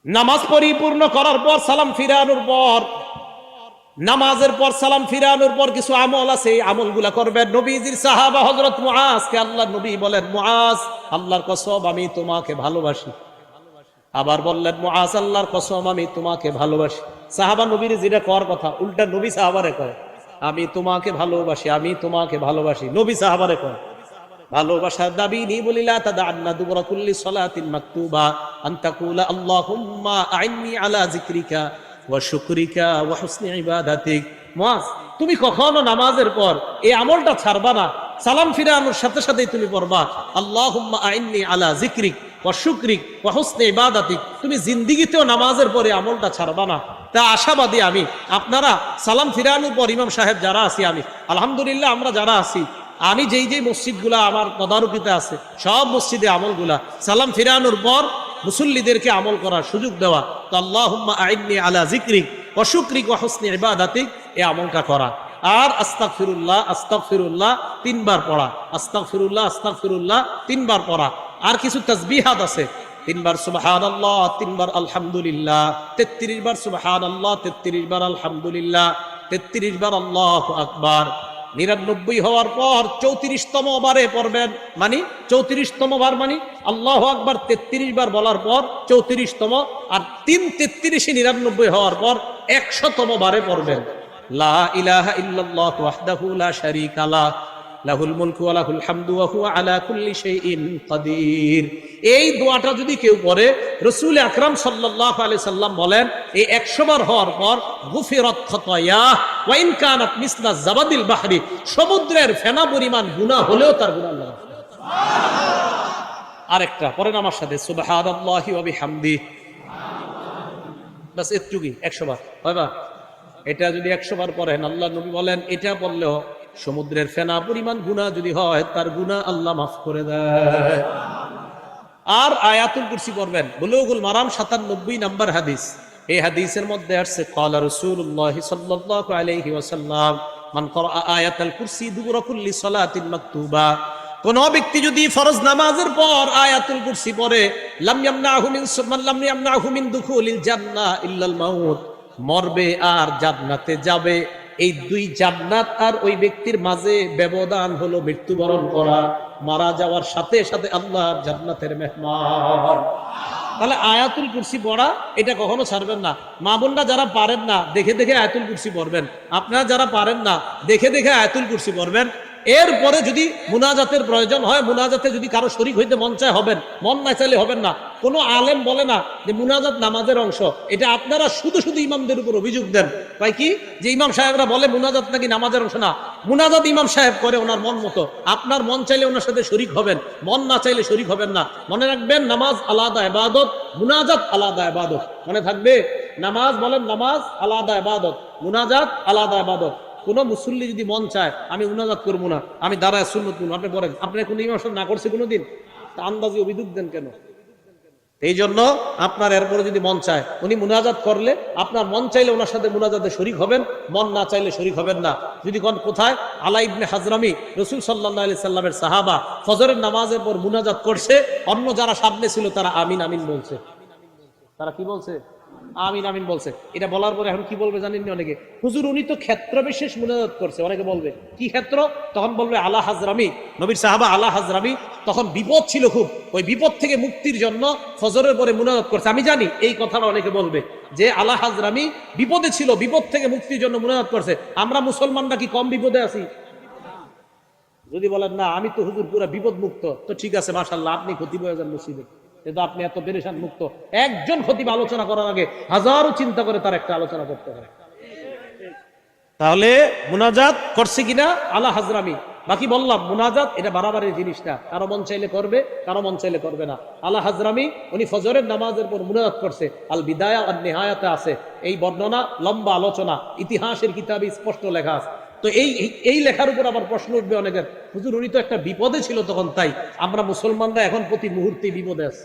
নামাজ পরিপূর্ণ করার পর সালাম ফিরানোর পর, নামাজের পর সালাম ফিরানোর পর কিছু আমল আছে, আমলগুলা করবেন। নবীজির সাহাবা হযরত মুআজকে আল্লাহর নবী বলেন, মুআজ আল্লাহর কসম আমি তোমাকে ভালোবাসি। আবার বললেন, মুআজ আল্লাহর কসম আমি তোমাকে ভালোবাসি। সাহাবা নবীর যেটা কর কথা উল্টা নবী সাহাবারে কয়, আমি তোমাকে ভালোবাসি, আমি তোমাকে ভালোবাসি। নবী সাহাবারে কয় ভালোবাসার দাবি নি বলিলা তাদান্না দুবরা কুল্লি সালাতিন মাকতুবা আন তাকুলা আল্লাহুম্মা আইন্নি আলা যিকরিকা ওয়া শুকরিকা ওয়া হুসনি ইবাদাতিক। মুআজ তুমি কখনো নামাজের পর এই আমলটা ছাড়বা না, সালাম ফিরানোর সাথে সাথেই তুমি পড়বা আল্লাহুম্মা আইন্নি আলা যিকরিক ওয়া শুকরিক ওয়া হুসনি ইবাদাতিক। তুমি জিন্দেগিতেও নামাজের পরে আমলটা ছাড়বা না। তা আশাবাদী আমি। আপনারা সালাম ফিরানোর পর ইমাম সাহেব যারা আছি, আমি আলহামদুলিল্লাহ আমরা যারা আছি, আমি যেই যেই মসজিদগুলা আমার তদারকিতে আছে সব মসজিদে আমলগুলা সালাম ফিরানোর পর মুসল্লিদেরকে আমল করার সুযোগ দেওয়া। তো আল্লাহুম্মা আইন্নি আলা যিকরিক ওয়া শুকরিক ওয়া হুসনি ইবাদাতিক, এই আমলটা করা। আর আস্তাগফিরুল্লাহ আস্তাগফিরুল্লাহ তিনবার পড়া, আস্তাগফিরুল্লাহ আস্তাগফিরুল্লাহ তিনবার পড়া। আর কিছু তাসবিহাত আছে, তিনবার সুবহানাল্লাহ, তিনবার আলহামদুলিল্লাহ, 33 বার সুবহানাল্লাহ, 33 বার আলহামদুলিল্লাহ, 33 বার আল্লাহু আকবার। 99 হওয়ার পর 34তম বারে পড়বেন, মানে 34তম বার মানে আল্লাহু আকবার 33 বার বলার পর 34তম, আর 3 33 99 হওয়ার পর 100তম বারে পড়বেন লা ইলাহা ইল্লাল্লাহু ওয়াহদাহু লা শারীকা লাহু লাহুল মুলকু ওয়া লাহুল হামদু ওয়া হুয়া আলা কুল্লি শাইইন কাদির। এই দোয়াটা যদি কেউ পড়ে, রাসূল আকরাম সাল্লাল্লাহু আলাইহি সাল্লাম বলেন এই 100 বার হওয়ার পর গুফিরাত খাতায়া ওয়া ইন কানাত মিসলা জাবাদিল বাহরি, সমুদ্রের ফেনা পরিমাণ গুনাহ হলেও তার গুনাহ আল্লাহ। আরেকটা পড়েন আমার সাথে, সুবহানাল্লাহি ওয়া বিহামদি। বাস এতটুকুই 100 বার হয় বা? এটা যদি 100 বার পড়েন, আল্লাহ নবী বলেন এটা পড়লেও সমুদ্রের ফেনা পরিমাণ গুনাহ যদি হয় তার গুনাহ আল্লাহ মাফ করে দেয়। আর আয়াতুল কুরসি পড়বেন। বুলুগুল মারাম 97 নম্বর হাদিস, এই হাদিসের মধ্যে আসছে ক্বালা রাসূলুল্লাহ সাল্লাল্লাহু আলাইহি ওয়াসাল্লাম মান ক্বারা আয়াতুল কুরসি দুবুরা কুল্লি সালাতিন মাকতুবা, কোন ব্যক্তি যদি ফরজ নামাজের পর আয়াতুল কুরসি পড়ে, লাম ইয়ামনাহু মিন দুখুলিল জান্নাহ ইল্লাল মাউত, মরবে আর জান্নাতে যাবে, এই দুই জান্নাত আর ওই ব্যক্তির মাঝে ব্যবধান হলো মৃত্যুবরণ করা, মারা যাওয়ার সাথে সাথে আল্লাহর জান্নাতের মেহমান। তাহলে আয়াতুল কুরসি পড়া এটা কখনো ছাড়বেন না। মা বোনরা যারা পারেন না দেখে দেখে আয়াতুল কুরসি পড়বেন, আপনারা যারা পারেন না দেখে দেখে আয়াতুল কুরসি পড়বেন। এরপরে যদি মুনাজাতের প্রয়োজন হয়, মুনাজাতে যদি কারো শরীক হইতে মন চায় হবেন, মন না চাইলে হবেন না। কোনো আলেম বলে না যে মুনাজাত নামাজের অংশ, এটা আপনারা শুধু শুধু ইমামদের উপর অভিযোগ দেন। তাই কি যে ইমাম সাহেবরা বলে মুনাজাত নাকি নামাজের অংশ? না, মুনাজাত ইমাম সাহেব করে ওনার মন মতো। আপনার মন চাইলে ওনার সাথে শরীক হবেন, মন না চাইলে শরীক হবেন না। মনে রাখবেন নামাজ আলাদা ইবাদত, মুনাজাত আলাদা ইবাদত। মনে থাকবে, নামাজ বলেন নামাজ আলাদা ইবাদত, মুনাজাত আলাদা ইবাদত। কোন মুসল্লি যদি মন চায় আমি মুনাজাত করবো না, আমি দাঁড়ায় সুন্নত করবো, আপনি বলেন আপনার কোনো ইমাম সাহেব না করছে কোনোদিন? আন্দাজি অভিযোগ দেন কেন? এই জন্য আপনার এরপরে যদি মন চায় উনি মুনাজাত করলে আপনার মন চাইলে ওনার সাথে মুনাজাতে শরীক হবেন, মন না চাইলে শরীক হবেন না। যদি কোন কোথায় আলা ইবনে হাজরামি রাসূল সাল্লাল্লাহু আলাইহি সাল্লামের সাহাবা ফজরের নামাজের পর মুনাজাত করছে, অন্য যারা সামনে ছিল তারা আমিন আমিন বলছে। তারা কি বলছে? আমিন আমিন বলছে। এটা বলার পরে এখন কি বলবে জানেন না অনেকে, হুজুর উনি তো ক্ষেত্র বিশেষ মুনাজাত করছে। অনেকে বলবে কি ক্ষেত্র? তখন বলবে আলা হাজরামি, নবীর সাহাবা আলা হাজরামি তখন বিপদ ছিল খুব, ওই বিপদ থেকে মুক্তির জন্য ফজরের পরে মুনাজাত করছে। আমি জানি এই কথাটা অনেকে বলবে যে আলা হাজরামি বিপদে ছিল, বিপদ থেকে মুক্তির জন্য মুনাজাত করছে। আমরা মুসলমানরা কি কম বিপদে আছি? যদি বলেন না আমি তো হুজুর পুরো বিপদ মুক্ত, তো ঠিক আছে মাশাআল্লাহ, আপনি খতিব হয়ে যান মসজিদে, কিন্তু আপনি এত পেরেশান মুক্ত। একজন খতিব আলোচনা করার আগে হাজারো চিন্তা করে তার একটা আলোচনা করতে হয়। তাহলে মুনাজাত করছে কিনা আলা হাজরামি। বাকি বললাম মুনাজাত এটা বাড়াবাড়ির জিনিসটা, কারো মন চাইলে করবে, কারো মন চাইলে করবে না। আলা হাজরামি উনি ফজরের নামাজের পর মুনাজাত করছে। আল বিদায়া আর নেহায়াতে আছে এই বর্ণনা, লম্বা আলোচনা, ইতিহাসের কিতাবে স্পষ্ট লেখা আছে। তো এই লেখার উপর আবার প্রশ্ন উঠবে অনেকের, হুজুর উনি তো একটা বিপদে ছিল তখন, তাই আমরা মুসলমানরা এখন প্রতি মুহূর্তে বিপদে আছি।